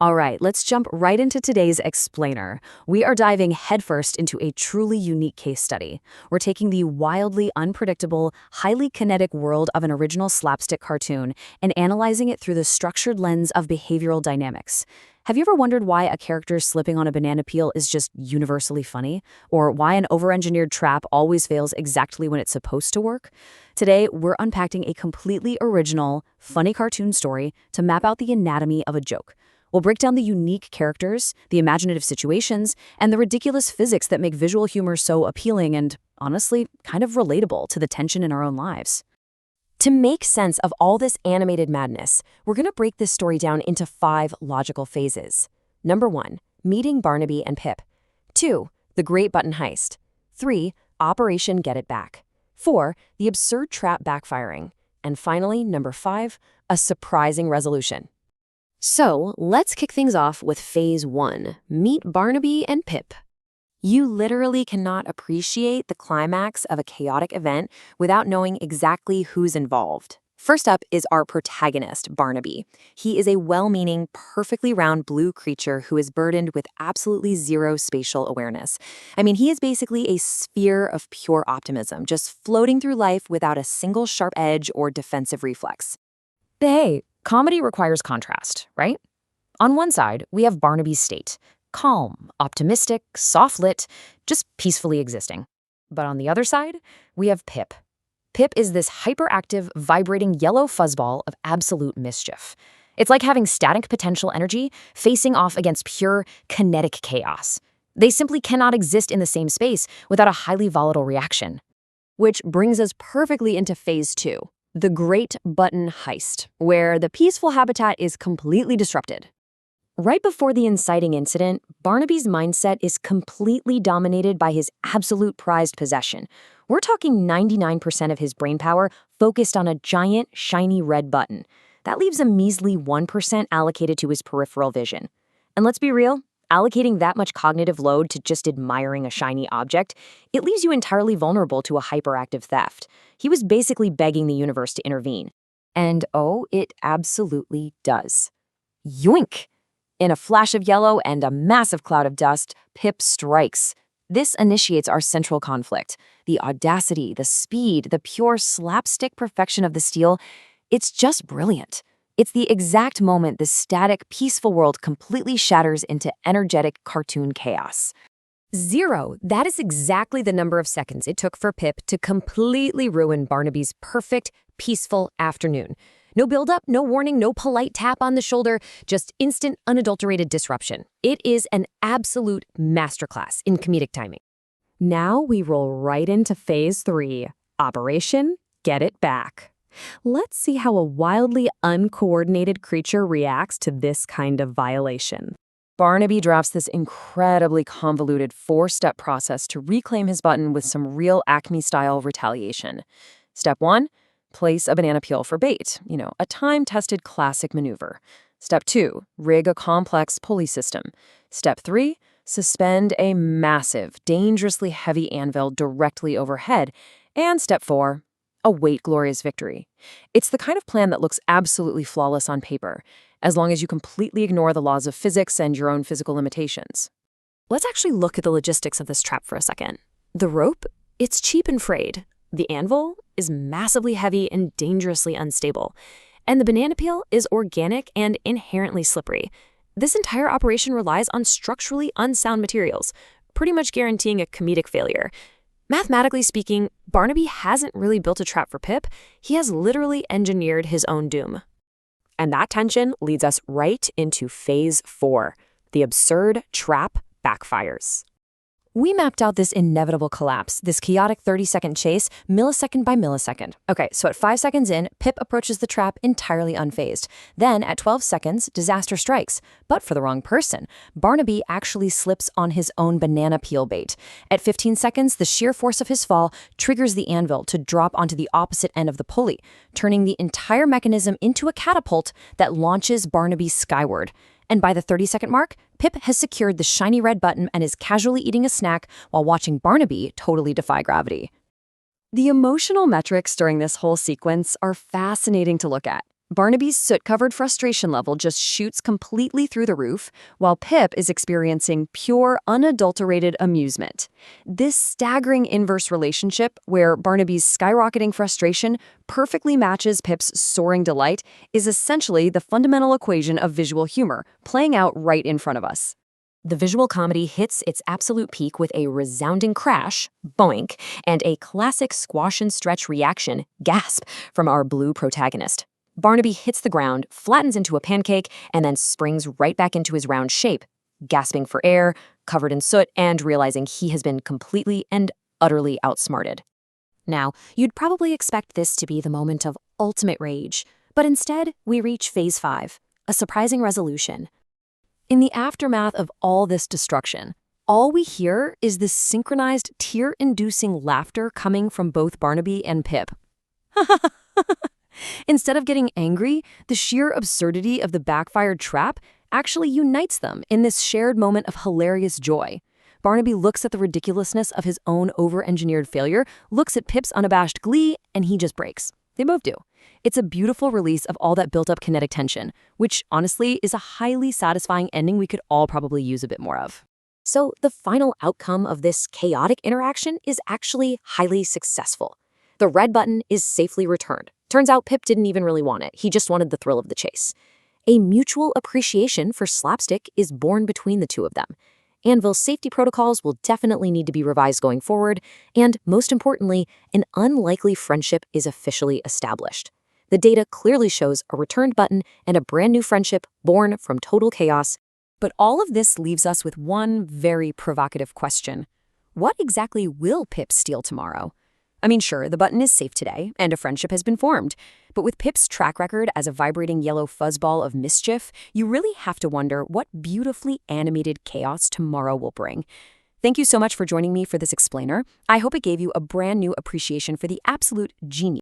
All right, let's jump right into today's explainer. We are diving headfirst into a truly unique case study. We're taking the wildly unpredictable, highly kinetic world of an original slapstick cartoon and analyzing it through the structured lens of behavioral dynamics. Have you ever wondered why a character slipping on a banana peel is just universally funny? Or why an over-engineered trap always fails exactly when it's supposed to work? Today, we're unpacking a completely original, funny cartoon story to map out the anatomy of a joke. We'll break down the unique characters, the imaginative situations, and the ridiculous physics that make visual humor so appealing and, honestly, kind of relatable to the tension in our own lives. To make sense of all this animated madness, we're going to break this story down into 5 logical phases. Number 1, meeting Barnaby and Pip. 2, the Great Button Heist. 3, Operation Get It Back. 4, the absurd trap backfiring. And finally, number 5, a surprising resolution. So, let's kick things off with Phase 1, meet Barnaby and Pip. You literally cannot appreciate the climax of a chaotic event without knowing exactly who's involved. First up is our protagonist, Barnaby. He is a well-meaning, perfectly round blue creature who is burdened with absolutely zero spatial awareness. I mean, he is basically a sphere of pure optimism, just floating through life without a single sharp edge or defensive reflex. But hey, comedy requires contrast, right? On one side, we have Barnaby's state. Calm, optimistic, soft-lit, just peacefully existing. But on the other side, we have Pip. Pip is this hyperactive, vibrating yellow fuzzball of absolute mischief. It's like having static potential energy facing off against pure, kinetic chaos. They simply cannot exist in the same space without a highly volatile reaction. Which brings us perfectly into Phase 2. The Great Button Heist, where the peaceful habitat is completely disrupted. Right before the inciting incident, Barnaby's mindset is completely dominated by his absolute prized possession. We're talking 99% of his brainpower focused on a giant, shiny red button. That leaves a measly 1% allocated to his peripheral vision. And let's be real, allocating that much cognitive load to just admiring a shiny object, it leaves you entirely vulnerable to a hyperactive theft. He was basically begging the universe to intervene. And oh, it absolutely does. Yoink! In a flash of yellow and a massive cloud of dust, Pip strikes. This initiates our central conflict. The audacity, the speed, the pure slapstick perfection of the steal, it's just brilliant. It's the exact moment the static, peaceful world completely shatters into energetic cartoon chaos. 0. That is exactly the number of seconds it took for Pip to completely ruin Barnaby's perfect, peaceful afternoon. No build-up, no warning, no polite tap on the shoulder, just instant, unadulterated disruption. It is an absolute masterclass in comedic timing. Now we roll right into Phase 3, Operation Get It Back. Let's see how a wildly uncoordinated creature reacts to this kind of violation. Barnaby drafts this incredibly convoluted 4-step process to reclaim his button with some real ACME-style retaliation. Step 1, place a banana peel for bait, a time-tested classic maneuver. Step 2, rig a complex pulley system. Step 3, suspend a massive, dangerously heavy anvil directly overhead. And Step 4, await glorious victory. It's the kind of plan that looks absolutely flawless on paper, as long as you completely ignore the laws of physics and your own physical limitations. Let's actually look at the logistics of this trap for a second. The rope, it's cheap and frayed. The anvil is massively heavy and dangerously unstable. And the banana peel is organic and inherently slippery. This entire operation relies on structurally unsound materials, pretty much guaranteeing a comedic failure. Mathematically speaking, Barnaby hasn't really built a trap for Pip. He has literally engineered his own doom. And that tension leads us right into Phase 4, the absurd trap backfires. We mapped out this inevitable collapse, this chaotic 30-second chase, millisecond by millisecond. Okay, so at 5 seconds in, Pip approaches the trap entirely unfazed. Then, at 12 seconds, disaster strikes. But for the wrong person. Barnaby actually slips on his own banana peel bait. At 15 seconds, the sheer force of his fall triggers the anvil to drop onto the opposite end of the pulley, turning the entire mechanism into a catapult that launches Barnaby skyward. And by the 30-second mark, Pip has secured the shiny red button and is casually eating a snack while watching Barnaby totally defy gravity. The emotional metrics during this whole sequence are fascinating to look at. Barnaby's soot-covered frustration level just shoots completely through the roof, while Pip is experiencing pure, unadulterated amusement. This staggering inverse relationship, where Barnaby's skyrocketing frustration perfectly matches Pip's soaring delight, is essentially the fundamental equation of visual humor, playing out right in front of us. The visual comedy hits its absolute peak with a resounding crash, boink, and a classic squash and stretch reaction, gasp, from our blue protagonist. Barnaby hits the ground, flattens into a pancake, and then springs right back into his round shape, gasping for air, covered in soot, and realizing he has been completely and utterly outsmarted. Now, you'd probably expect this to be the moment of ultimate rage, but instead, we reach Phase 5, a surprising resolution. In the aftermath of all this destruction, all we hear is this synchronized, tear-inducing laughter coming from both Barnaby and Pip. Instead of getting angry, the sheer absurdity of the backfired trap actually unites them in this shared moment of hilarious joy. Barnaby looks at the ridiculousness of his own over-engineered failure, looks at Pip's unabashed glee, and he just breaks. They both do. It's a beautiful release of all that built-up kinetic tension, which, honestly, is a highly satisfying ending we could all probably use a bit more of. So the final outcome of this chaotic interaction is actually highly successful. The red button is safely returned. Turns out Pip didn't even really want it. He just wanted the thrill of the chase. A mutual appreciation for Slapstick is born between the two of them. Anvil's safety protocols will definitely need to be revised going forward, and most importantly, an unlikely friendship is officially established. The data clearly shows a returned button and a brand new friendship born from total chaos. But all of this leaves us with one very provocative question. What exactly will Pip steal tomorrow? I mean, sure, the button is safe today, and a friendship has been formed. But with Pip's track record as a vibrating yellow fuzzball of mischief, you really have to wonder what beautifully animated chaos tomorrow will bring. Thank you so much for joining me for this explainer. I hope it gave you a brand new appreciation for the absolute genius